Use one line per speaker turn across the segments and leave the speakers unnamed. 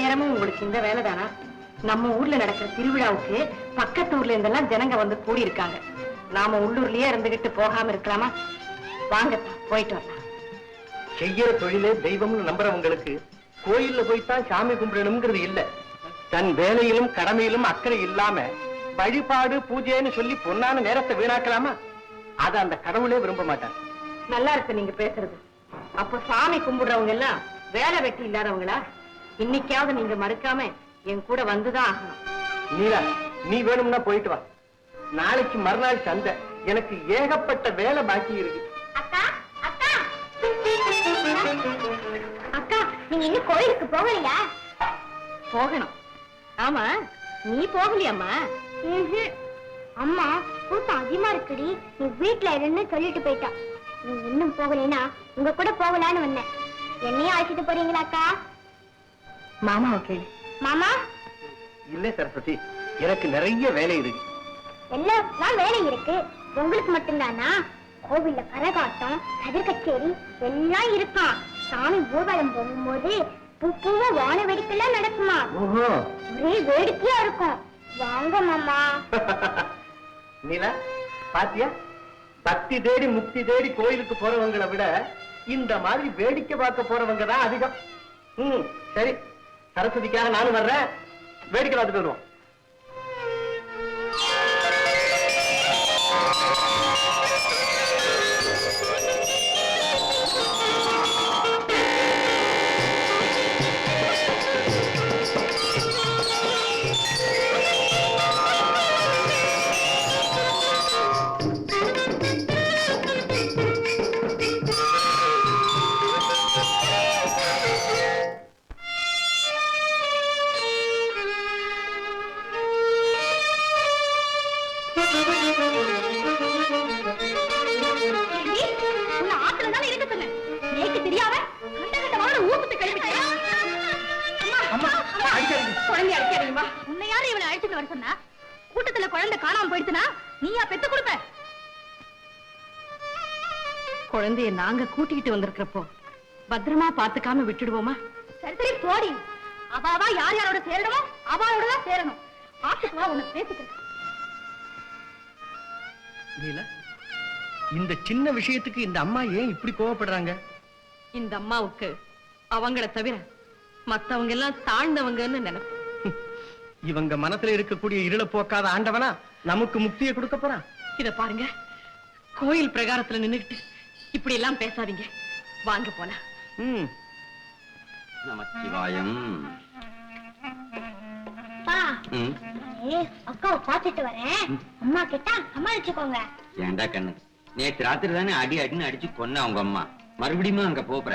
நேரமும் உங்களுக்கு இந்த வேலை தானா? நம்ம ஊர்ல நடக்கிற திருவிழாவுக்கு பக்கத்து ஊர்ல இருந்தெல்லாம் ஜனங்க வந்து கூடி இருக்காங்க. நாம உள்ளூர்லயே இருந்துகிட்டு போகாம இருக்கலாமா? வாங்கப்பா, போயிட்டு வரலாம்.
செய்யற தொழிலே தெய்வம்னு நம்புறவங்களுக்கு கோயில்ல போய்தான் சாமி கும்பிடணுங்கிறது இல்ல. தன் வேலையிலும் கடமையிலும் அக்கறை இல்லாம வழிபாடு பூஜைன்னு சொல்லி பொன்னான நேரத்தை வீணாக்கலாமா? அத அந்த கடவுளே விரும்ப மாட்டார்.
நல்லா இருக்கு நீங்க பேசுறது. அப்ப சாமி கும்பிடுறவங்க எல்லாம் வேலை வெட்டி இல்லாதவங்களா? இன்னைக்காவது நீங்க மறுக்காம என் கூட வந்துதான் ஆகணும்.
நீலா, நீ வேணும்னா போயிட்டு வா. நாளைக்கு மறுநாள் சந்தை. எனக்கு ஏகப்பட்ட வேலை பாக்கி இருக்கு.
அக்கா அக்கா அக்கா, நீங்க இன்னும் கோயிலுக்கு போகலையா?
போகணும். ஆமா, நீ போகலையாம்மா?
அம்மா கூட்டம் அதிகமா இருக்குடி, நீ வீட்டுல இருன்னு சொல்லிட்டு போயிட்டா. நீ இன்னும் போகலைன்னா உங்க கூட போகலான்னு வந்தேன். என்னையும் அழைச்சிட்டு போறீங்களாக்கா?
மாமாவை கேளு.
மாமா
இல்ல சரஸ்வதி, எனக்கு நிறைய வேலை இருக்கு.
எல்லாம் வேலை இருக்கு, உங்களுக்கு மட்டும்தானா? கோவில்ல கரகாட்டம், கதிர் கச்சேரி எல்லாம் இருக்கான். சாமி ஊர்வலம் போகும்போது பூவா வான வேடிக்கைலாம் நடக்குமா? ஒரே வேடிக்கையா இருக்கும். வாங்க மாமா.
நீலா, பாத்தியா? பக்தி தேடி முக்தி தேடி கோயிலுக்கு போறவங்களை விட இந்த மாதிரி வேடிக்கை பார்க்க போறவங்க தான் அதிகம். சரி, சரஸ்வதிக்காக நானும் வர்றேன். வேடிக்கை பார்த்துட்டு வருவோம்.
கூட்டத்துல குழந்தை காணாம போயிடுச்சுனா நீயா பெத்து கொடுப்ப?
குழந்தைய நாங்க கூட்டிக்கிட்டு வந்திருக்கிறப்போ பத்திரமா பாத்துக்காம விட்டுடுவோமா?
சரி சரி போடி. அவாவா யார் யாரோட சேரணுமோ அவாவோட தான் சேரணும். ஆத்துக்கு வா, உன்னை பேசிக்கிறேன்.
நீலா, இந்த சின்ன விஷயத்துக்கு இந்த அம்மா ஏன் இப்படி கோவப்படுறாங்க?
இந்த அம்மாவுக்கு அவங்கள தவிர மத்தவங்க எல்லாம் தாழ்ந்தவங்கன்னு நினைப்பு.
இவங்க மனசுல இருக்கக்கூடிய இருளை போக்காத ஆண்டவனா நமக்கு முக்தியை கொடுக்க போறான்.
இத பாருங்க, கோயில் பிரகாரத்துல நின்னுகிட்டு இப்படி எல்லாம் பேசாதீங்க. வாங்க போனா.
நமச்சிவாயம்.
அக்காவை பாத்துட்டு வரேன். அம்மா கிட்ட சமாளிச்சுக்கோங்க.
ஏண்டா கண்ணு, நேற்று ராத்திரி தானே அடி அடின்னு அடிச்சு கொன்ன அவங்க அம்மா. மறுபடியும் அங்க போற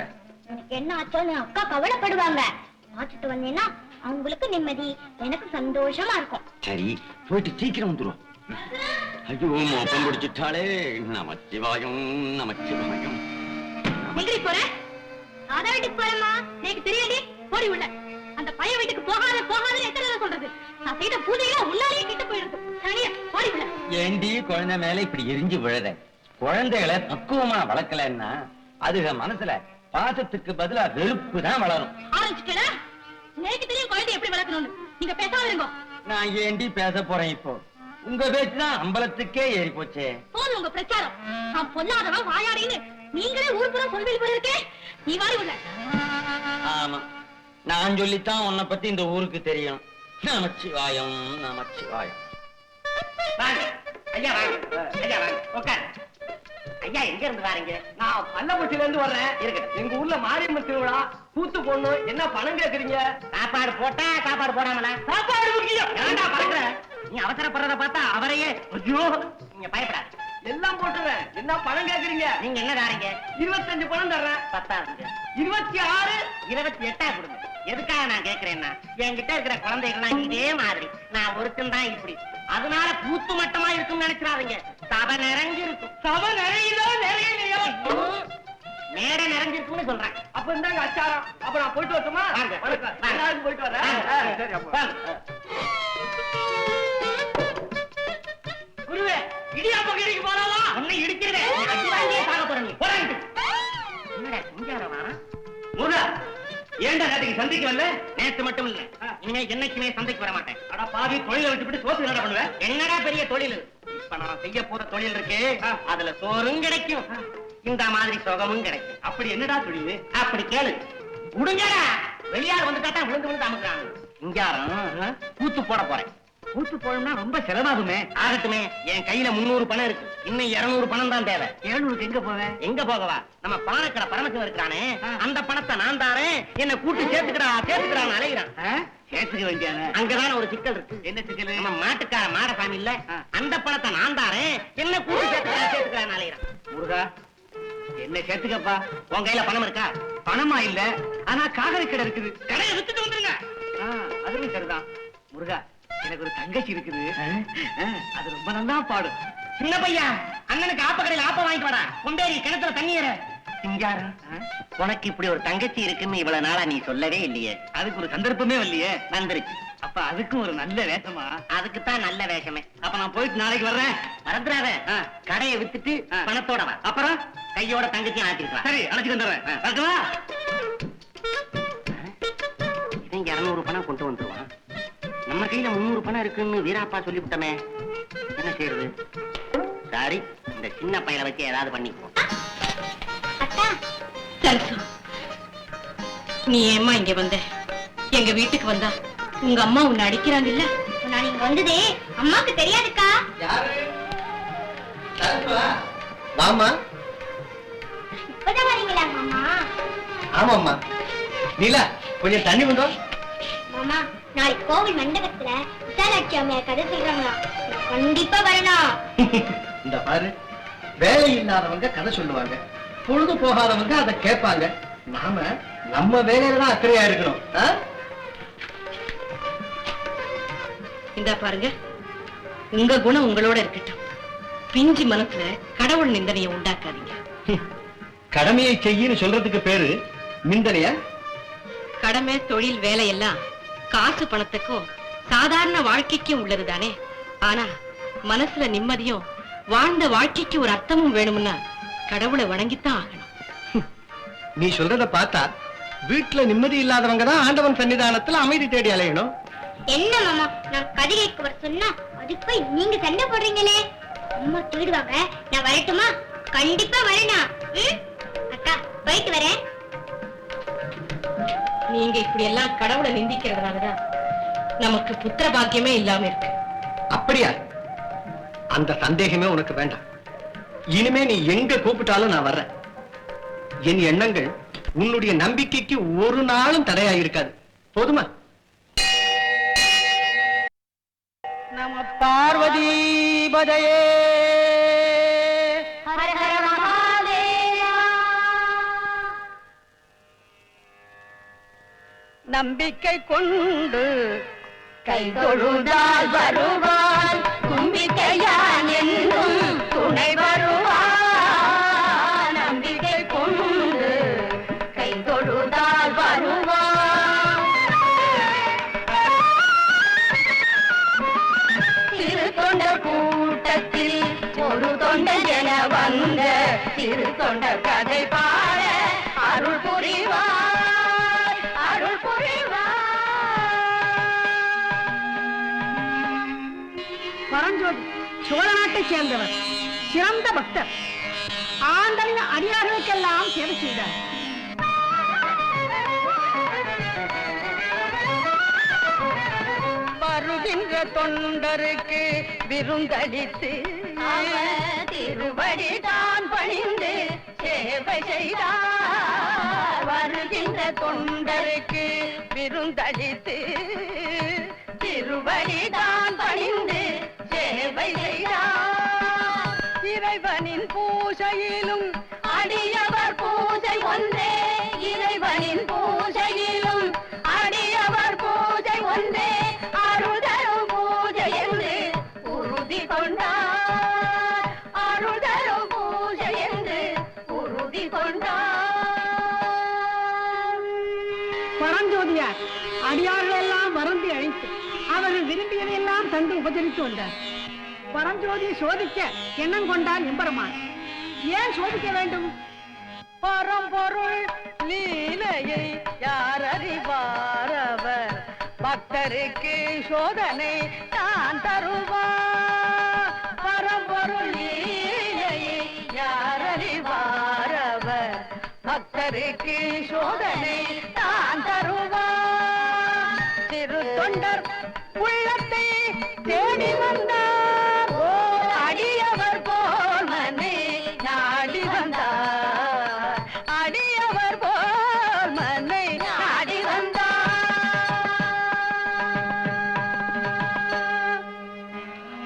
எனக்கு என்ன ஆச்சோன்னு அக்கா கவலைப்படுவாங்க. பாத்துட்டு வந்தேன்னா அவங்களுக்கு நிம்மதி, எனக்கு சந்தோஷமா இருக்கும்.
சரி, போயிட்டு சீக்கிரம் வந்துடும். ஐயோ, மோப்பம் பிடிச்சிட்டாலே. நமச்சிவாயம் நமச்சிவாயம்.
எங்கடி போற? அத வீட்டுக்கு போறேம்மா. எனக்கு தெரியாதே. போடி உள்ள. அந்த பைய வீட்டுக்கு போகாத போகாதன்னு எத்தனை தடவை சொல்றது? நான் செய்த பூஜையெல்லாம் உள்ளாலே கிட்ட போயிடுது. சரியா, போடி உள்ள.
ஏண்டி குழந்தை மேல இப்படி எரிஞ்சு விழத? குழந்தைகளை பக்குவமா வளர்க்கலன்னா அதுக மனசுல பாசத்துக்கு பதிலா வெறுப்பு தான் வளரும்.
ஆரம்பிச்சுட்டா? எனக்கு தெரியும் குழந்தை எப்படி வளர்க்கணும்னு. நீங்க பேசாம இருங்க.
நான் ஏண்டி பேச போறேன் இப்போ? உங்க பேச்சுதான் அம்பலத்துக்கே ஏறி போச்சே.
போதும் உங்க பிரச்சாரம். நான் பொல்லாதவன் வாயாடின்னு நீங்களே ஊர் புறம் சொல்வீங்க போல இருக்கே. நீ வாரி உள்ள.
ஆமா, நான் சொல்லித்தான் உன்னை பத்தி இந்த ஊருக்கு தெரியும். நமச்சிவாயம் நமச்சிவாயம்.
ஐயா வாங்க, ஐயா வாங்க, உட்காரு. ஐயா எங்க இருந்து வாரீங்க? நான் பள்ளப்பட்டியில இருந்து வர்றேன். இருக்கட்டும். எங்க ஊர்ல மாரியம்மன் திருவிழா, கூத்து போடணும். என்ன பணம் கேக்குறீங்க? சாப்பாடு போட்டா சாப்பாடு போடாமல? சாப்பாடு முக்கியம். ஏன்டா பறக்குற? நீ அவசரப்படுறத பார்த்தா அவரையே. ஐயோ, நீங்க பயப்படாது, எல்லாம் போட்டுறேன். என்ன பணம் கேக்குறீங்க? நீங்க என்ன தாரீங்க? 25 பணம் தர்றேன். 10 26 28 கொடுங்க. எதுக்காக நான் கேக்குறேன்னா, என்கிட்ட இருக்கிற குழந்தைகள்லாம் இதே மாதிரி நான் ஒருத்தன் தான் இப்படி. அதனால கூத்து மட்டமா இருக்குன்னு நினைச்சிடாதீங்க. சபை நிறைஞ்சு இருக்கும். சபை நிறையுதோ நிறையலையோ, மேடை நிறைஞ்சிருக்குன்னு சொல்றேன். அப்ப இருந்தாங்க அச்சாரம். அப்ப நான் போயிட்டு வரட்டுமா? வணக்கம். போயிட்டு வரேன். சரி, அப்ப குருவே, இடியாப்ப கடைக்கு போறாவா? உன்னை இடிக்கிறேன். சாக போறேன். என்னடா சிங்காரவா? முருகா, ஏண்டா நேற்றுக்கு சந்திக்க வரல? நேத்து மட்டும் இல்ல, இனிமே என்னைக்குமே சந்தைக்கு வர மாட்டேன். அட பாவி, தொழிலை விட்டுவிட்டு சோத்து என்ன பண்ணுவேன்? என்னடா பெரிய தொழில்? இப்ப நான் செய்ய போற தொழில் இருக்கு, அதுல சோறும் கிடைக்கும், இந்த மாதிரி சுகமும் கிடைக்கும். அப்படி என்னடா தொழில்? அப்படி கேளு. உடுங்கடா, வெளியார் வந்துட்டா விழுந்து விழுந்து அமுக்குறாங்க. இங்காரம் கூத்து போட போறேன். கூத்து போடணும்னா ரொம்ப செலவாகுமே. ஆகட்டுமே, என் கையில 300 பணம் இருக்கு, இன்னும் 200 பணம் தான் தேவை. 700 எங்க போவேன்? எங்க போகவா? நம்ம பானக்கடை பரமசிவம் இருக்கிறானே, அந்த பணத்தை நான் தாரேன், என்ன கூட்டு சேர்த்துக்கிறான் அலைகிறான். சேர்த்துக்க வேண்டியான அங்கதான ஒரு சிக்கல் இருக்கு. என்ன சிக்கல்? நம்ம மாட்டுக்கார மாடசாமி இல்ல, அந்த பணத்தை நான் தாரேன், என்ன கூட்டு சேர்த்துக்கிறான் அலைகிறான். முருகா, என்ன சேர்த்துக்கப்பா. உன் கையில பணம் இருக்கா? பணமா இல்ல, ஆனா காகரி கடை இருக்குது. கடையை வித்துட்டு வந்துருங்க. அதுவும் சரிதான். முருகா, எனக்கு ஒரு தங்கச்சி இருக்குது, அது ரொம்ப நல்லா பாடும். சின்ன பையா, அண்ணனுக்கு ஆப்ப கடையில் ஆப்ப வாங்கிட்டு வாடா. கொண்டேரி கிணத்துல தண்ணீர சிங்கார. உனக்கு இப்படி ஒரு தங்கச்சி இருக்குன்னு இவ்வளவு நாளா நீ சொல்லவே இல்லையே. அதுக்கு ஒரு சந்தர்ப்பமே இல்லையே. வந்துருச்சு. அப்ப அதுக்கும் ஒரு நல்ல வேஷமா? அதுக்குத்தான் நல்ல வேஷமே. அப்ப நான் போயிட்டு நாளைக்கு வர்றேன். மறந்துடாத, கடையை வித்துட்டு பணத்தோட வா. அப்புறம் கையோட தங்கச்சி ஆத்திருக்கலாம். சரி, அழைச்சிட்டு வந்துடுறேன். இவன் 200 பணம் கொண்டு வந்துருவான், நம்ம கையில 300 பணம் இருக்குன்னு வீராப்பா சொல்லிவிட்டமே, என்ன செய்யறது? சரி, இந்த சின்ன பையனை வச்சு ஏதாவது பண்ணிக்குவோம்.
சரசு, நீ ஏம்மா இங்க வந்த? எங்க வீட்டுக்கு வந்தா உங்க அம்மா உன்னை அடிக்கிறாங்க இல்ல?
நான் இங்க வந்ததே அம்மாக்கு தெரியாதுக்கா.
வாமா.
இப்பதான் வரீங்களா மாமா?
ஆமாம்மா. நீலா, கொஞ்சம் தண்ணி வந்தோம்.
மாமா, நாளைக்கு கோவில் மண்டபத்துல விசாலாட்சி அம்மையார் கதை சொல்றாங்களா, கண்டிப்பா வரணும்.
இந்த பாரு, வேலை இல்லாதவங்க கதை சொல்லுவாங்க, பொழுது போகாதவங்க அதை கேட்பாங்க. நாம நம்ம வேலையில தான் அக்கறையா இருக்கணும்.
இந்தா பாருங்க, உங்க குணம் உங்களோட இருக்கட்டும். பிஞ்சு மனசுல கடவுள் நிந்தனையை உண்டாக்காதீங்க.
கடமையை செய்யன்னு சொல்றதுக்கு பேரு நிந்தனையா?
கடமை, தொழில், வேலை எல்லாம் காசு பணத்துக்கும் சாதாரண வாழ்க்கைக்கும் உள்ளதுதானே. ஆனா மனசுல நிம்மதியும் வாழ்ந்த வாழ்க்கைக்கு ஒரு அர்த்தமும் வேணும்னா கடவுளை வணங்கித்தான் ஆகணும்.
நீ சொல்றத பார்த்தா வீட்டுல நிம்மதி இல்லாதவங்க தான் ஆண்டவன் சன்னிதானத்துல அமைதி தேடி அலையணும்.
என்ன மாமா, நான் கதை கேட்க வர சொன்னா அதுக்கு போய் நீங்க சண்டை போடுறீங்களே. அம்மா தேடுவாங்க, நான் வரட்டுமா? கண்டிப்பா வரணும். அக்கா, போயிட்டு வரேன்.
நீங்க இப்படி எல்லாம் கடவுளை நிந்திக்கிறதுனாலதான் நமக்கு புத்திர பாக்கியமே இல்லாம இருக்கு.
அப்படியா? அந்த சந்தேகமே உனக்கு வேண்டாம். இனிமே நீ எங்க கூப்பிட்டாலும் நான் வர்றேன். என் எண்ணங்கள் உன்னுடைய நம்பிக்கைக்கு ஒரு நாளும் தடையா இருக்காது. போதுமா? நம பார்வதி பதையே.
ஹர ஹர மகாதேவா.
நம்பிக்கை கொண்டு கை தொழுதால் வருவான், தும்பிக்கையான் என்னும் துணை வருவான். நம்பிக்கை கொண்டு கை தொழுதால் வருவான். திரு தொண்டர் கூட்டத்தில் ஒரு தொண்டர் என வந்த திரு தொண்டர் கதை பாட அருள் புரிவார், அருள் புரிவார்.
பரஞ்சோதி சோழ நாட்டை சேர்ந்தவர், சிறந்த பக்தர், ஆண்டவன் அடியார்களுக்கெல்லாம் சேவை செய்தார்.
வருகின்ற தொண்டருக்கு விருந்தளித்து திருவடி தான் பணிந்து சேவை செய்தார். வருகின்ற தொண்டருக்கு விருந்தளித்து திருவடி தான் பணிந்து சேவை செய்தார். இறைவனின் பூஜையிலும் அடியவர் பூஜை ஒன்றே, இறைவனின் பூஜையிலும் அடியவர் பூஜை ஒன்றே, அருள் தரும் பூஜை என்று உறுதி கொண்டார், அருள் தரும் பூஜை என்று உறுதி கொண்டார்.
பரஞ்சோதியார் அடியார்கள் எல்லாம் வருந்தி அழைத்து அவர்கள் விரும்பியதையெல்லாம் தந்து உபசரித்து வந்தார். பரஞ்சோதியை சோதிக்க எண்ணம் கொண்டார் எம்பெருமான். ஏன் சோதிக்க வேண்டும்? பரம்பொருள் லீலையை யார் அறிவார் அவர் பக்தருக்கு சோதனை தான் தருவார் பரம்பொருள் லீலையை யார் அறிவாரவர் பக்தருக்கு சோதனை தான் தருவார் திரு தொண்டர் உள்ளத்தை தேடி வந்தார் ஓ அடியவர் போல் மனை நாடி வந்தார் அடியவர் போல் மனை நாடி வந்தார்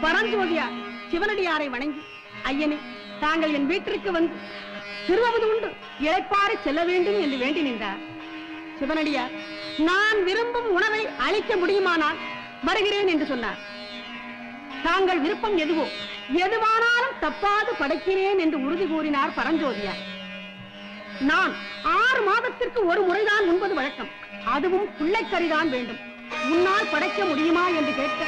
பரஞ்சோதியார் சிவனடியாரை வணங்கி ஐயனே தாங்கள் என் வீட்டிற்கு வந்து திருவது உண்டு இளைப்பாறை செல்ல வேண்டும் என்று வேண்டி நின்றார் சிவனடியார் நான் விரும்பும் உணவை அளிக்க முடியுமானால் வருகிறேன் என்று சொன்னார் தாங்கள் விருப்பம் எதுவோ எதுவானாலும் தப்பாது படைக்கிறேன் என்று உறுதி கூறினார் பரஞ்சோதியார் நான் 6 மாதத்திற்கு ஒரு முறைதான் உண்பது வழக்கம் அதுவும் பிள்ளைக்கறிதான் வேண்டும் உன்னால் படைக்க முடியுமா என்று கேட்க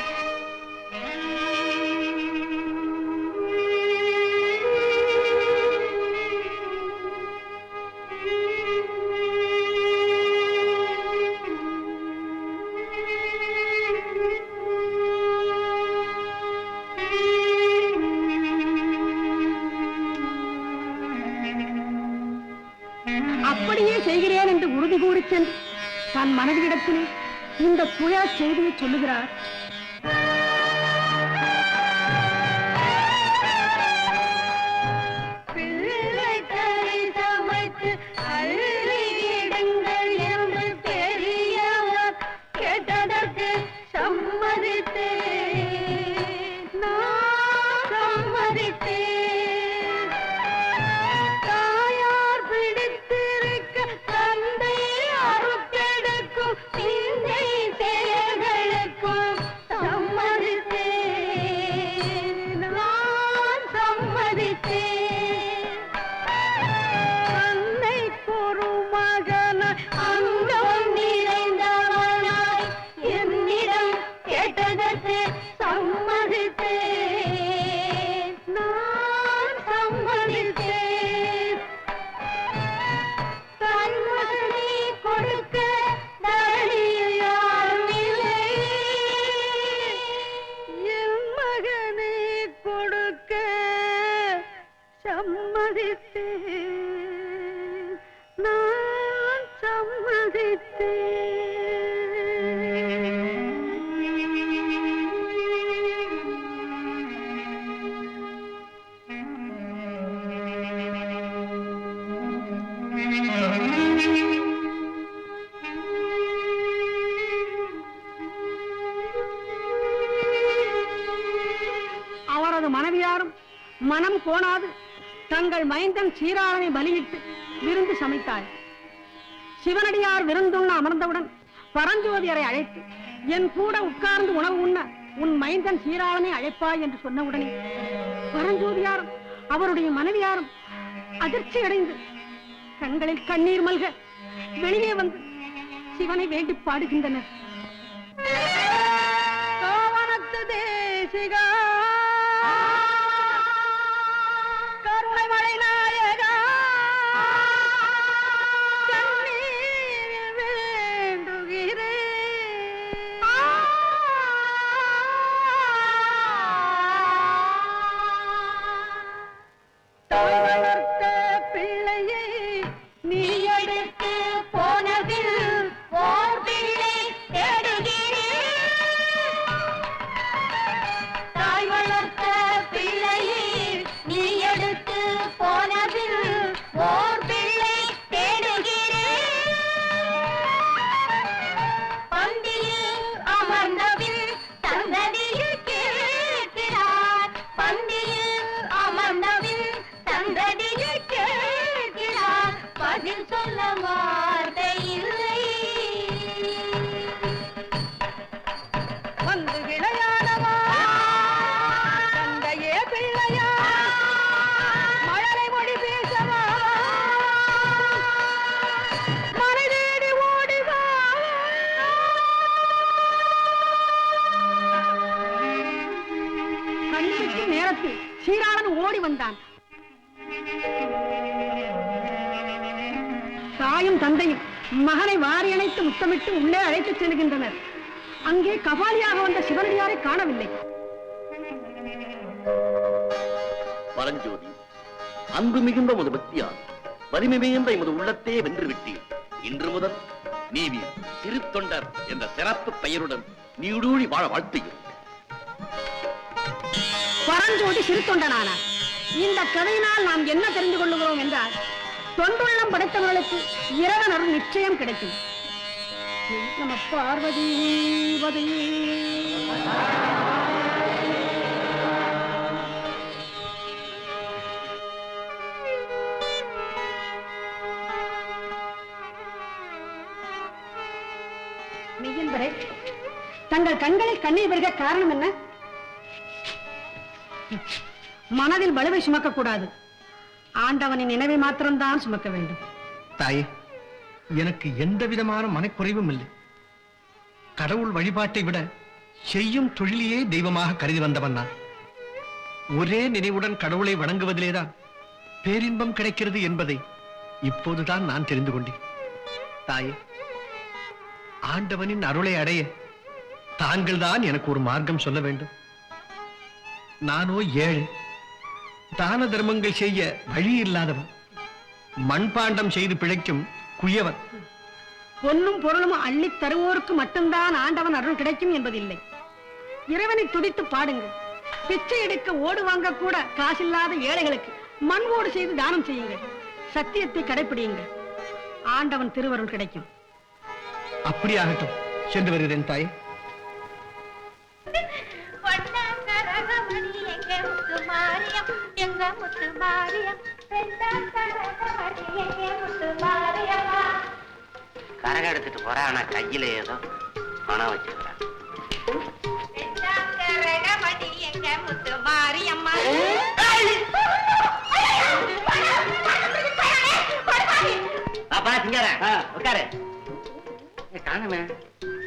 அப்படியே செய்கிறேன் என்று உறுதி கூறி சென்று தன் மனைவியிடத்திலே இந்த துயர செய்தியை சொல்லுகிறார் கேட்டதற்கு சம்மதித்தே நான் சம்மதித்தேன் தாயார் பிடித்திருக்க தந்தை அறுத்தெடுக்கும் சிந்தை செயல்களுக்கும் சம்மதித்தேன் நான் சம்மதித்தேன் அன்னை ஒரு மகன அங்கம் நிறைந்தவனாய் என்னிடம் கேட்டதற்கு சம்மதித்தேன் நான் சம்மதித்தேன் தன்மகனை கொடுக்க தரணியில் யாரும் இல்லை என் மகனை கொடுக்க சம்மதித்தேன் நான் அவரது மனைவியாரும் மனம் கோணாது தங்கள் மைந்தன் சீராளனை பலியிட்டு விருந்து சமைத்தாள் சிவனடியார் விருந்துண்ண அமர்ந்தவுடன் பரஞ்சோதியரை அழைத்து என் கூட உட்கார்ந்து உணவு உண்ண உன் மைந்தன் சீராளனை அழைப்பாய் என்று சொன்னவுடனே பரஞ்சோதியாரும் அவருடைய மனைவியாரும் அதிர்ச்சி அடைந்து கண்களில் கண்ணீர் மல்க வெளியே வந்து சிவனை வேண்டி பாடுகின்றனர். காவனத்து தேசிகா கருணை மழை நாயகா கண்ணீரில் வேண்டுகிறேன் தாய் வளர்த்த பிள்ளையை நீ எடுத்து போனதில் ஓர் பிள்ளை தேடுகிறேன். தாய் வளர்த்த பிள்ளையை நீ எடுத்து போனதில் ஓர் பிள்ளை தேடுகிறேன். பந்தியில் அமர்ந்தபின் சந்ததியில் கேட்கிறார். பந்தியில் அமர்ந்தபின் சந்ததியில் கேட்கிறார். பதில் சொல்ல வார்த்தை இல்லை. வந்து விளையாடவா தந்தையே பிள்ளையா மழலை மொழி பேசவா மனை தேடி ஓடிவா. கண்ணிமைக்கும் நேரத்தில் சீராளன் ஓடி வந்தான். தாயும் தந்தையும் மகனை வாரி அணைத்து முத்தமிட்டு உள்ளே அழைத்துச் செல்கின்றனர். அங்கே கபாலியாக வந்த சிவனடியாரை காணவில்லை.
பரஞ்சோதி, அன்பு மிகுந்த உமது பக்தியால் வலிமை மிகுந்த எமது உள்ளத்தே வென்று விட்டீர். இன்று முதல் நீவி சிறு தொண்டர் என்ற சிறப்பு பெயருடன் நீடூழி வாழ வாழ்த்துகிறோம்.
பரஞ்சோதி சிறு தொண்டனானார். இந்த கதையினால் நாம் என்ன தெரிந்து கொள்ளுகிறோம் என்றால், தொண்டுள்ளம் படைத்தவர்களுக்கு இறைவன் அருள் நிச்சயம் கிடைக்கும். நம பார்வதி பதையே. மெய்யன்பரே, தங்கள் கண்களில் கண்ணீர் வருக காரணம் என்ன? மனதில் பலுவை சுமக்க கூடாது. ஆண்டவனின் நினைவை மாத்திரம்தான் சுமக்க வேண்டும்.
தாயே, எனக்கு எந்த விதமான மனக்குறைவும் இல்லை. கடவுள் வழிபாட்டை விட செய்யும் தொழிலையே தெய்வமாக கருதி வந்தவன் நான். ஒரே நினைவுடன் கடவுளை வணங்குவதிலேதான் பேரின்பம் கிடைக்கிறது என்பதை இப்போதுதான் நான் தெரிந்து கொண்டேன். தாயே, ஆண்டவனின் அருளை அடைய தாங்கள் தான் எனக்கு ஒரு மார்க்கம் சொல்ல வேண்டும். நானோ ஏழை, தான தர்மங்கள் செய்ய வழி இல்லாதவன், மண்பாண்டம் செய்து பிழைக்கும் குயவன்.
பொன்னும் பொருளும் அள்ளி தருவோருக்கு மட்டும்தான் ஆண்டவன் அருள் கிடைக்கும் என்பதில்லை. இறைவனை துதித்து பாடுங்கள். பிச்சை எடுக்க ஓடு வாங்க கூட காசில்லாத ஏழைகளுக்கு மண் ஓடு செய்து தானம் செய்யுங்கள். சத்தியத்தை கடைபிடியுங்கள். ஆண்டவன் திருவருள் கிடைக்கும்.
அப்படியாகட்டும், சென்று வருகிறேன் தாய்.
கரகம் எடுத்துட்டு போற, ஆனா கையில ஏதோ பணம் வச்சிருக்க. பாப்பா சிங்கார உட்காரு. காணுமே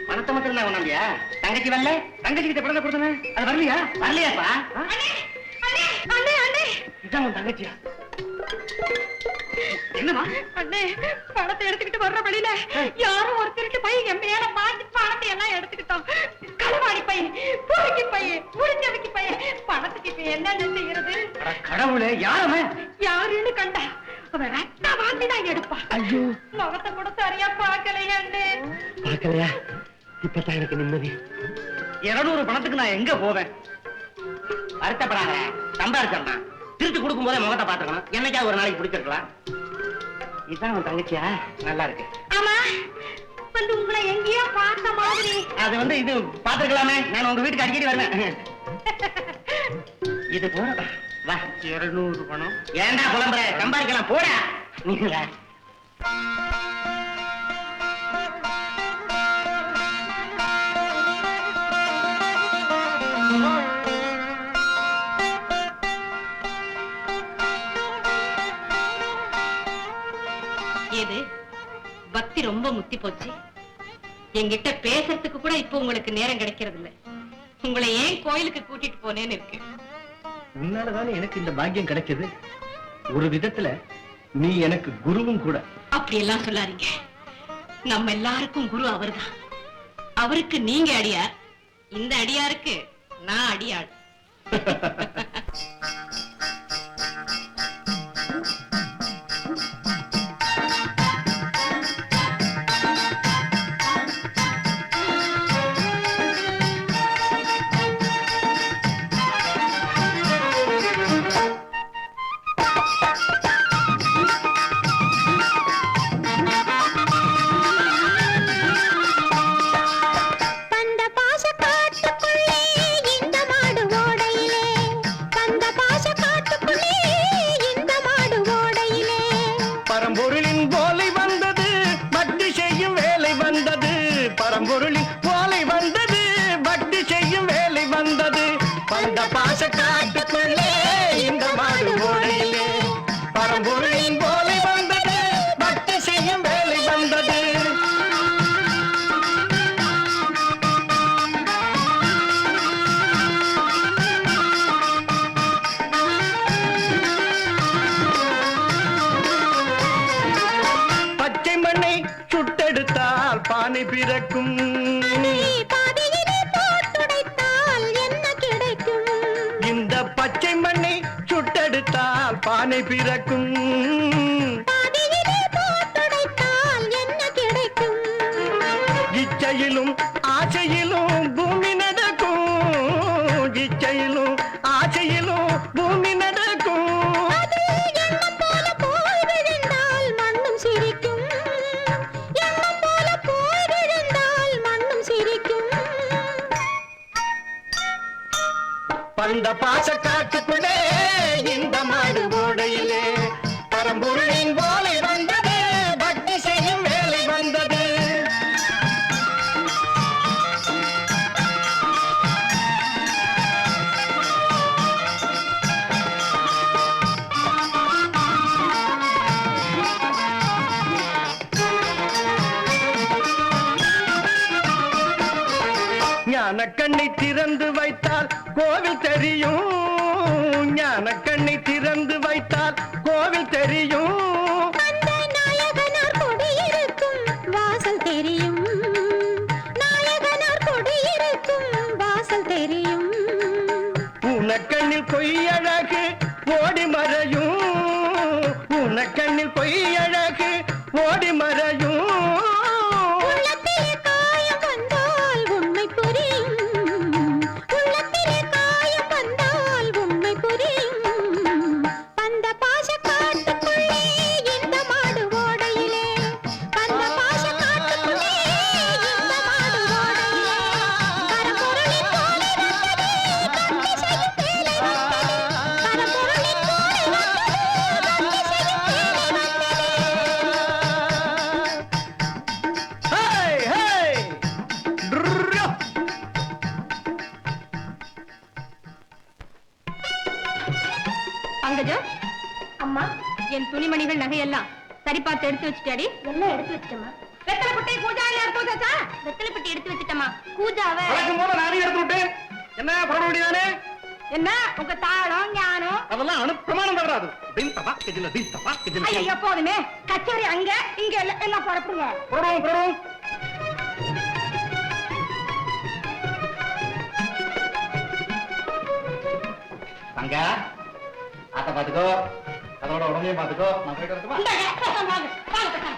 பணத்தை மட்டும் தான் கொண்டாந்தியா? தங்கச்சி வரல? தங்கச்சி கிட்ட பணத்தை கொடுத்தன, அது வரலையா? வரலையாப்பா? இதான் உன் தங்கச்சியா? என்னமா
அண்ணே, பணத்தை எடுத்துக்கிட்டு வர்ற வழியில யாரும் ஒரு திருட்டு பை என் மேல மாட்டி பணத்தை எல்லாம் எடுத்துக்கிட்டோம். களவாடி பை, பூரிக்கு பை, முடிஞ்சவைக்கு பை. பணத்துக்கு இப்ப என்ன செய்யறது?
கடவுளே, யாருமே
யாருன்னு கண்டா அவன் ரத்த வாந்தி தான் எடுப்பா.
ஐயோ,
முகத்தை கூட சரியா பார்க்கலையா?
பார்க்கலையா? இப்பதான் எனக்கு நிம்மதி. 200 பணத்துக்கு நான் எங்க போவேன்? வருத்தப்படாத, சம்பாதிச்சா திருட்டு கொடுக்கும் போதே முகத்தை பாத்துக்கணும். என்னைக்காவது ஒரு நாளைக்கு பிடிச்சிருக்கலாம். இதுதான் உன் தங்கச்சியா? நல்லா இருக்கு.
ஆமா, வந்து உங்களை எங்கேயோ பார்த்த மாதிரி.
அது இது பாத்துக்கலாமே, நான் உங்க வீட்டுக்கு அடிக்கடி வருவேன். இது போற வா. 200 பணம் ஏண்டா புலம்புற? சம்பாதிக்கலாம், போடா நீங்க.
ஏது பக்தி ரொம்ப முத்தி போச்சு. என்கிட்ட பேசுறதுக்கு கூட இப்ப உங்களுக்கு நேரம் கிடைக்கிறது இல்ல. உங்களை ஏன் கோயிலுக்கு கூட்டிட்டு போனேன்னு இருக்கு.
உன்னாலதானே எனக்கு இந்த பாக்கியம் கிடைச்சது. ஒரு விதத்துல நீ எனக்கு குருவும் கூட.
அப்படி எல்லாம் சொல்லாதீங்க. நம்ம எல்லாருக்கும் குரு அவர்தான். அவருக்கு நீங்க அடியார், இந்த அடியாருக்கு நான் அடியாள்.
பரம்பொருளின் போலை வந்தது, பக்தி செய்யும் வேலை வந்தது. பந்த பாச காட்டுக்குள்ளே இந்த மாடு ஓடையிலே பரம்பொருளின் போலை வந்தது, பக்தி செய்யும் வேலை வந்தது. பச்சை மண்ணை சுட்டெடுத்தால் பானை பிறக்கும். ஆணை பிறக்கும்.
பாதியிலே போட்டுடைத்தால் என்ன கிடைக்கும்?
இச்சையிலும் ஆசையிலும் பூமி நடக்கும். இச்சையிலும் ஆசையிலும் பூமி நடக்கும்.
அது எண்ணம் போல போய் விழுந்தால் மண்ணும் சிரிக்கும். எண்ணம் போல போய் விழுந்தால் மண்ணும் சிரிக்கும்.
பந்த பாச காட்டுக்குள்ளே இந்த மாடு ஓடையிலே பரம்பொருளின் போலை வந்தது, பக்தி செய்யும் வேலை வந்தது. ஞான கண்ணை திறந்து வைத்தால் கோவில் தெரியும். ஞான கண்ணை திறந்து வைத்தால் கோவில் தெரியும்.
அந்த நாயகனார் கொடியிருக்கும் வாசல் தெரியும். நாயகனார் கொடியிருக்கும் வாசல் தெரியும்.
உனக்கண்ணில் பொய்யழகு ஓடி மறையும். உனக்கண்ணில் பொய்யழகு ஓடி மறையும்.
உள்ளத்திலே காயம் வந்தால் உண்மை புரியும். உள்ளத்திலே காயம் வந்தால் உண்மை புரியும். பந்த பாச காட்டுக்குள்ளே இந்த மாடு ஓடையிலே, பந்த பாச காட்டுக்குள்ளே இந்த மாடு ஓடையிலே, பரம்பொருளின் போலே வந்தது, பக்தி செய்யும் வேலை வந்தது. பரம்பொருளின் போலே வந்தது, பக்தி செய்யும் வேலை வந்தது.
ஹே, ஹே. டுர்ரோ.
பங்கஜம்,
அம்மா,
என் துணிமணிகள் நகையெல்லாம் சரி பார்த்து எடுத்து வச்சுட்டாடி?
எல்லாம் எடுத்து வச்சிட்டேம்மா.
வெத்தலை புட்டை பூஜா எல்லாம் எடுத்து வச்சாச்சா?
வெத்தலை பெட்டி எடுத்து வச்சிட்டேம்மா. பூஜாவை
வழக்கம் போல நானே எடுத்து விட்டேன். என்ன புறப்பட வேண்டியதானே?
என்ன உங்க தாளம் ஞானம்?
அதெல்லாம் அனுப்பிரமாணம் தவறாது. தின் தபா கெஜில தின் தபா கெஜில.
ஐயோ போதுமே, கச்சேரி அங்க இங்க எல்லாம் புறப்படுங்க.
புறப்படும் புறப்படும். தங்க அத்தை பாத்துக்கோ, அதோட உடம்பையும் பாத்துக்கோ. நான் போயிட்டு வரட்டுமா?
இந்தாங்க, பேசாம வாங்க, வாங்க பேசாம.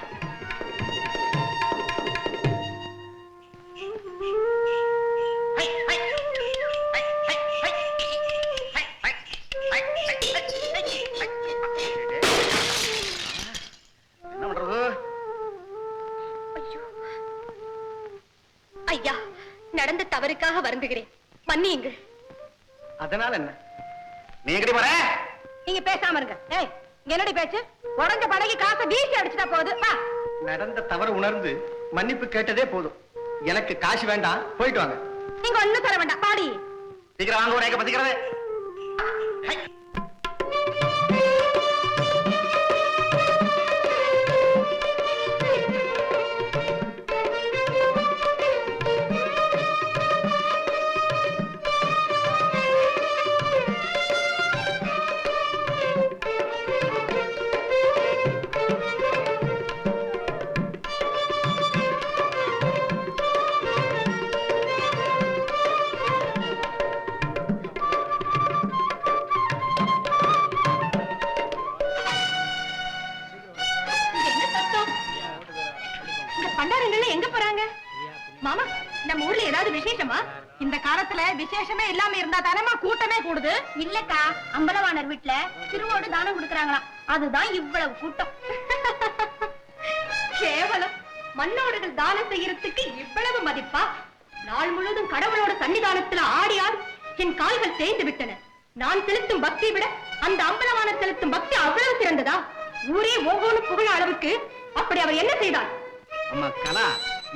என்ன பண்றது?
ஐயா, நடந்த தவறுக்காக வருந்துகிறேன், மன்னியுங்கள்.
அதனால என்ன? நீ எங்கடி போற?
நீங்க பேசாம இருங்க. ஏய், என்னடி பேச்சு? உடஞ்ச படகி காசை வீசி அடிச்சுட்டா போகுது. வா.
நடந்த தவறு உணர்ந்து மன்னிப்பு கேட்டதே போதும். எனக்கு காசு வேண்டாம், போயிட்டு வாங்க.
நீங்க ஒண்ணும் தர வேண்டாம், பாடி.
சீக்கிரம் வாங்க, ஒரு பத்திக்கிறது.
என்ன சத்தம்? இந்த பண்டாரங்கள்ல எங்க போறாங்க? மாமா, நம்ம ஊர்ல ஏதாவது விசேஷமா? இந்த காலத்துல விசேஷமே இல்லாம இருந்தா தானமா கூட்டமே கூடுது.
இல்லக்கா, அம்பலவாணர் வீட்டுல திருவோடு தானம் கொடுக்கறாங்களாம். அதுதான் இவ்வளவு கூட்டம்.
கேவலம், மன்னோர்கள் தானம் செய்யறதுக்கு இவ்வளவு மதிப்பா? நாள் முழுவதும் கடவுளோட சன்னிதானத்துல ஆடி ஆடி என் கால்கள் தேய்ந்து விட்டன. நான் செலுத்தும் பக்தியை விட அந்த அம்பலவாணர் செலுத்தும் பக்தி அவ்வளவு சிறந்ததா? ஊரே ஒவ்வொரு புகழ அளவுக்கு அப்படி அவர் என்ன செய்தார்?
அம்மா கலா,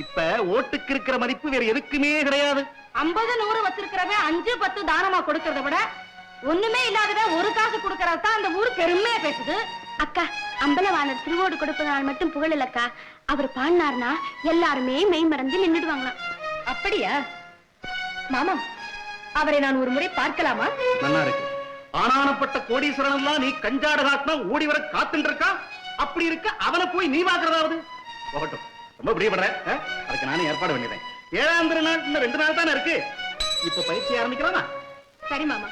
இப்ப ஓட்டுக்கு இருக்கிற மதிப்பு வேற எதுக்குமே கிடையாது.
50 100 வச்சிருக்கிறவன் 5 10 தானமா கொடுக்கறத விட ஒண்ணுமே இல்லாதவன் ஒரு காசு கொடுக்கறதான் அந்த ஊர் பெருமையா பேசுது.
அக்கா, அம்பலவாணர் திருவோடு கொடுப்பதனால் மட்டும் புகழ் இல்லக்கா. அவர் பாடினார்னா எல்லாருமே மெய் மறந்து நின்னுடுவாங்களாம்.
அப்படியா மாமா? அவரை நான் ஒரு முறை பார்க்கலாமா?
நல்லா இருக்கு. ஆனானப்பட்ட கோடீஸ்வரன் எல்லாம் நீ கஞ்சாட காட்டினா ஓடி வர காத்துட்டு இருக்கா. அப்படி இருக்க அவனை போய் நீ பாக்குறதாவது போகட்டும். ரொம்ப பிரியப்படுற, அதுக்கு நானே ஏற்பாடு பண்ணிடுறேன். 7ஆம் திருநாள் இன்னும் 2 நாள் தானே இருக்கு. இப்ப பயிற்சி ஆரம்பிக்கலாமா?
சரி மாமா.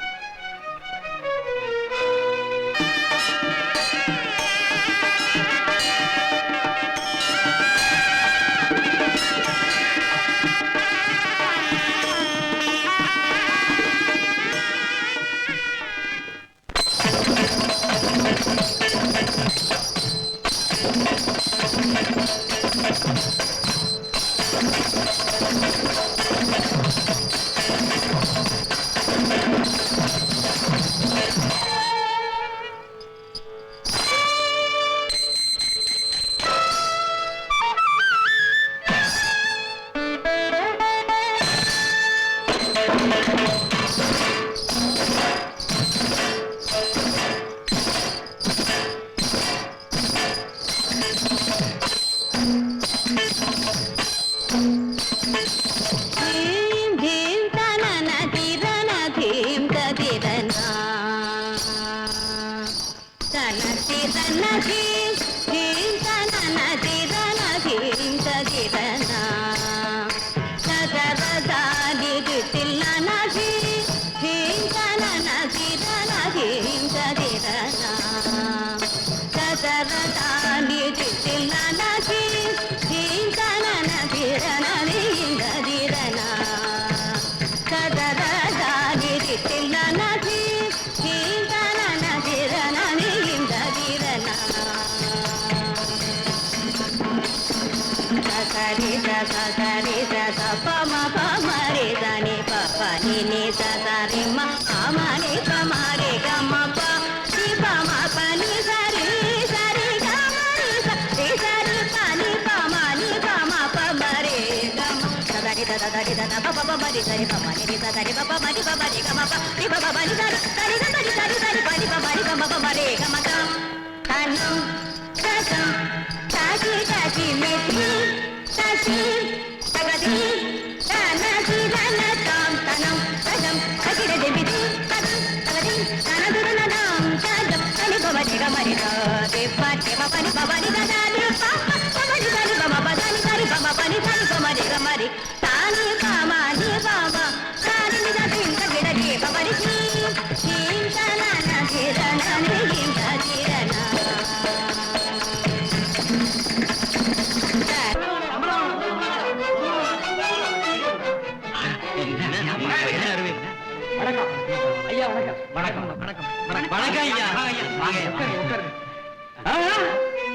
ஐயா வணக்கம். வணக்கம் வணக்கம் வணக்கம் ஐயா.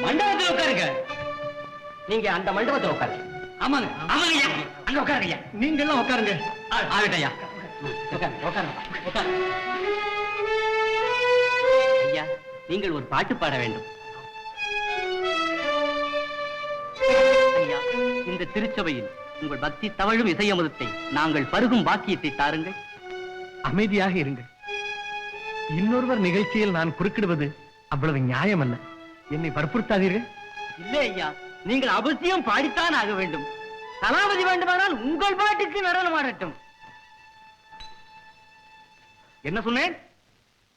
மண்டபத்தில் உட்காருங்க.
நீங்க அந்த மண்டபத்தை உட்காருங்க.
ஆமாங்க ஆமாங்க ஐயா. அங்க உட்காருங்க ஐயா.
நீங்க எல்லாம் உட்காருங்க.
ஆகட்டும் ஐயா. ஐயா நீங்கள் ஒரு பாட்டு பாட வேண்டும். ஐயா இந்த திருச்சபையில் உங்கள் பக்தி தவழும் இசையமுதத்தை நாங்கள் பருகும் பாக்கியத்தை தாருங்கள்.
அமைதியாக இருங்கள். இன்னொருவர் நிகழ்ச்சியில் நான் குறுக்கிடுவது அவ்வளவு நியாயம் அல்ல. என்னை வற்புறுத்தாதீர்கள்.
இல்லை ஐயா, நீங்கள் அவசியம் பாடித்தான் ஆக வேண்டும். கலாவதி வேண்டுமானால் உங்கள் பாட்டுக்கு நடனம் ஆடட்டும்.
என்ன சொன்னேன்?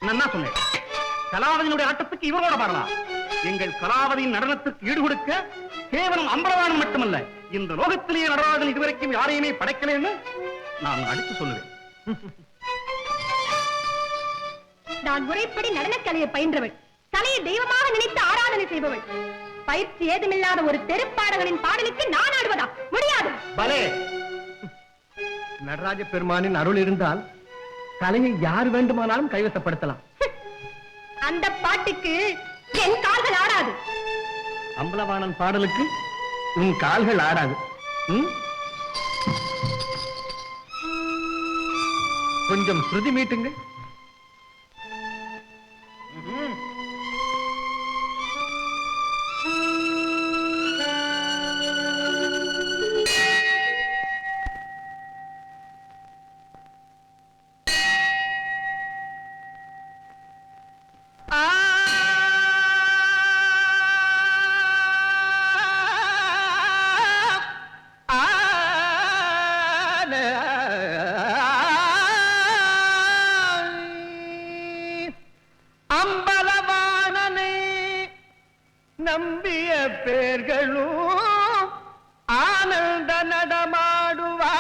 என்ன சொன்னேன்? கலாவதியினுடைய ஆட்டத்துக்கு இவரோட பாடலாம். எங்கள் கலாவதியின் நடனத்துக்கு ஈடு கொடுக்க கேவலம் அம்பலவானம் மட்டுமல்ல, இந்த லோகத்திலேயே நடராஜன் இதுவரைக்கும் யாரையுமே படைக்கலன்னு நான் அடித்து சொல்லுவேன்.
நான் முறைப்படி நடனக்கலையை பயின்றவள், கலையை தெய்வமாக நினைத்து ஆராதனை செய்பவள். பயிற்சி ஏதுமில்லாத ஒரு தெருப்பாடகனின் பாடலுக்கு நான் ஆடுவதா? முடியாது.
பலே, நடராஜ பெருமானின் அருள் இருந்தால் கலையை யார் வேண்டுமானாலும் கைவசப்படுத்தலாம்.
அந்த பாட்டுக்கு என் கால்கள் ஆடாது.
அம்பலவாணன் பாடலுக்கு உன் கால்கள் ஆடாது. கொஞ்சம் ஸ்ருதி மீட்டுங்க. நம்பிய பேர்களும் ஆனந்த நடமாடுவா.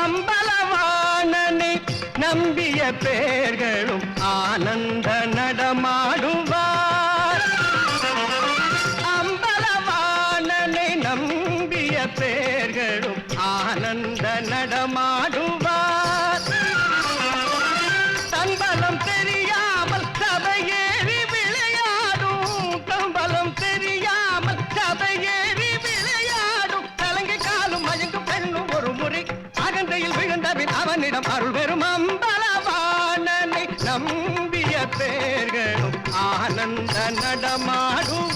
அம்பலவாணனை நம்பிய பேர்களும் ஆனந்த நடமாடுவார். நம்பிய பேர்களும் ஆனந்த நடமாடுவார். தன்பலம் தெரியாமல் சபையேறி விளையாடும், தம்பலம் தெரியாமல் சபையேறி விளையாடும். கலங்கி காலும் மயங்கும் பெண்ணும் ஒரு முறை அகந்தையில் விழுந்தபின் அவனிடம் அருள் பெறும். அம்பலவாணனை நம்பிய பேர்களும் ஆனந்த நடமாடுவார்.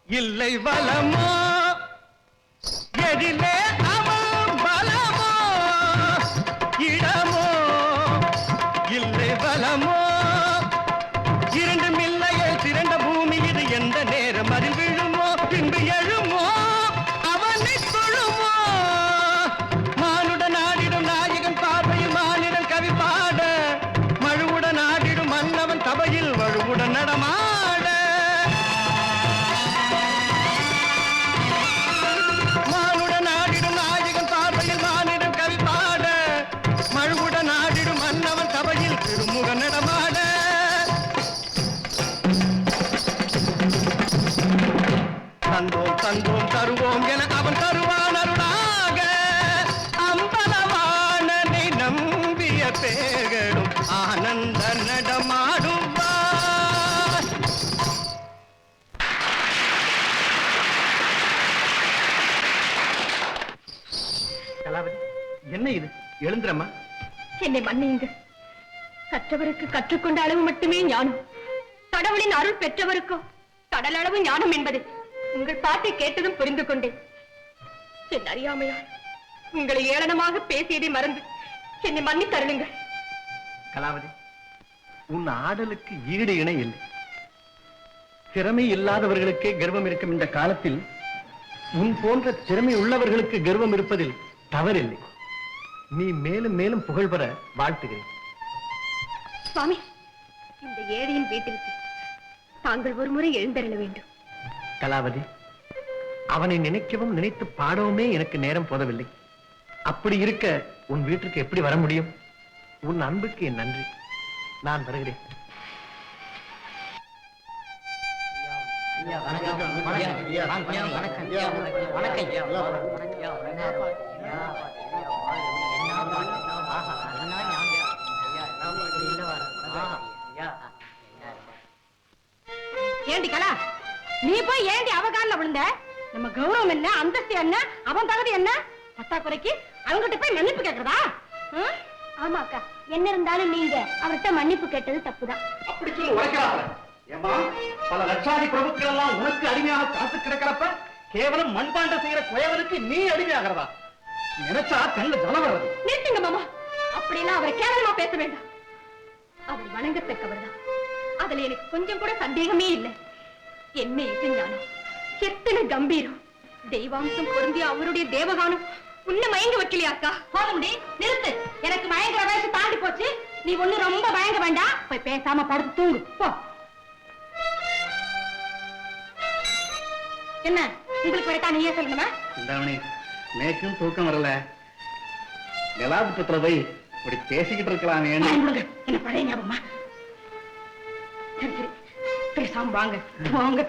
இல்லை வலமோ எதிலே அவன் பலமோ இடமோ இல்லை வலமோ இரண்டும் இல்லையே திரண்ட பூமி இது எந்த நேரம் அதில் விழுமோ பின்பு எழுமோ அவனை தொழுமோ மானுட நாடிடும் நாயகன் பார்வையில் மானிடன் கவி பாட மழுவுடன் ஆடிடும் மன்னவன் சபையில் வழுவுடன் நடமாட மானுடன் ஆடிடும் நாயகன் பார்வையில் மானிடன் கவி பாட மழுவுடன் ஆடிடும் மன்னவன் சபையில் திருமுக நடமாட தந்தோம் தந்தோம் தருவோம் என அவன் தருவான் அருளாக அம்பலவாணனை நம்பிய பேர்களும் ஆனந்த நடமாடுவார். கலாவதி, என்ன இது? எழுந்திரம்மா.
என்னை மன்னியுங்க. கற்றவருக்கு கற்றுக்கொண்ட அளவு மட்டுமே ஞானம். கடவுளின் அருள் பெற்றவருக்கோ கடல் அளவு ஞானம் என்பது உங்கள் பாட்டை கேட்டதும் புரிந்து கொண்டேன். என் அறியாமையால் உங்களை ஏளனமாக பேசியதை மறந்து என்னை மன்னித்தருளுங்கள்.
கலாவதி, உன் ஆடலுக்கு ஈடு இணை இல்லை. திறமை இல்லாதவர்களுக்கே கர்வம் இருக்கும் இந்த காலத்தில் உன் போன்ற திறமை உள்ளவர்களுக்கு கர்வம் இருப்பதில் தவறில்லை. நீ மேலும் மேலும் புகழ் பெற வாழ்த்துகிறேன்.
சுவாமி, இந்த ஏழையின் வீட்டிற்கு தாங்கள் ஒரு முறை எழுந்தருள வேண்டும்.
கலாவதி, அவனை நினைக்கவும் நினைத்து பாடவுமே எனக்கு நேரம் போதவில்லை. அப்படி இருக்க உன் வீட்டுக்கு எப்படி வர முடியும்? உன் அன்புக்கு என் நன்றி. நான் வருகிறேன்.
ஏண்டி கலா, நீ போய் ஏண்டி அவ கால்ல விழுந்த? நம்ம கௌரவம் என்ன, அந்தஸ்து என்ன, அவன் தகுதி என்ன? பத்தாக்குறைக்கு அவங்கிட்ட போய் மன்னிப்பு கேக்குறதா?
ஆமா அக்கா, என்ன இருந்தாலும் நீங்க அவர்கிட்ட மன்னிப்பு கேட்டது தப்புதான்.
அப்படி சொல்லி உரைக்கிறாங்க. ஏமா, பல லட்சாதி பிரபுக்கள் எல்லாம் உனக்கு அடிமையாக காத்து கிடக்கிறப்ப கேவலம் மண்பாண்ட செய்யற குயவனுக்கு நீ அடிமையாகிறதா? நினைச்சா கண்ணு ஜலம் வர்றது.
நிறுத்துங்க மாமா, அப்படிலாம் அவரை கேவலமா பேச வேண்டாம். அவர் வணங்கத்தக்கவர் தான், அதுல எனக்கு கொஞ்சம் கூட சந்தேகமே இல்லை. என்ன இது ஞானம், எத்தனை கம்பீரம், தெய்வாம்சம் பொருந்திய அவருடைய தேவகானம் உன்ன மயங்க வைக்கலையாக்கா? போதும்டி, நிறுத்து. எனக்கு மயங்கிற வயசு தாண்டி போச்சு. நீ ஒண்ணு ரொம்ப மயங்க வேண்டாம். போய் பேசாம படுத்து தூங்கு போ. என்ன உங்களுக்கு வரட்டா நீயே சொல்லணுமா?
நேக்கும் தூக்கம் வரல. நிலாபுற்றத்துல போய் இப்படி பேசிக்கிட்டு இருக்கலாமே.
என்ன பழைய ஞாபகமா? சரி சரி, பேசாம வாங்க வாங்க.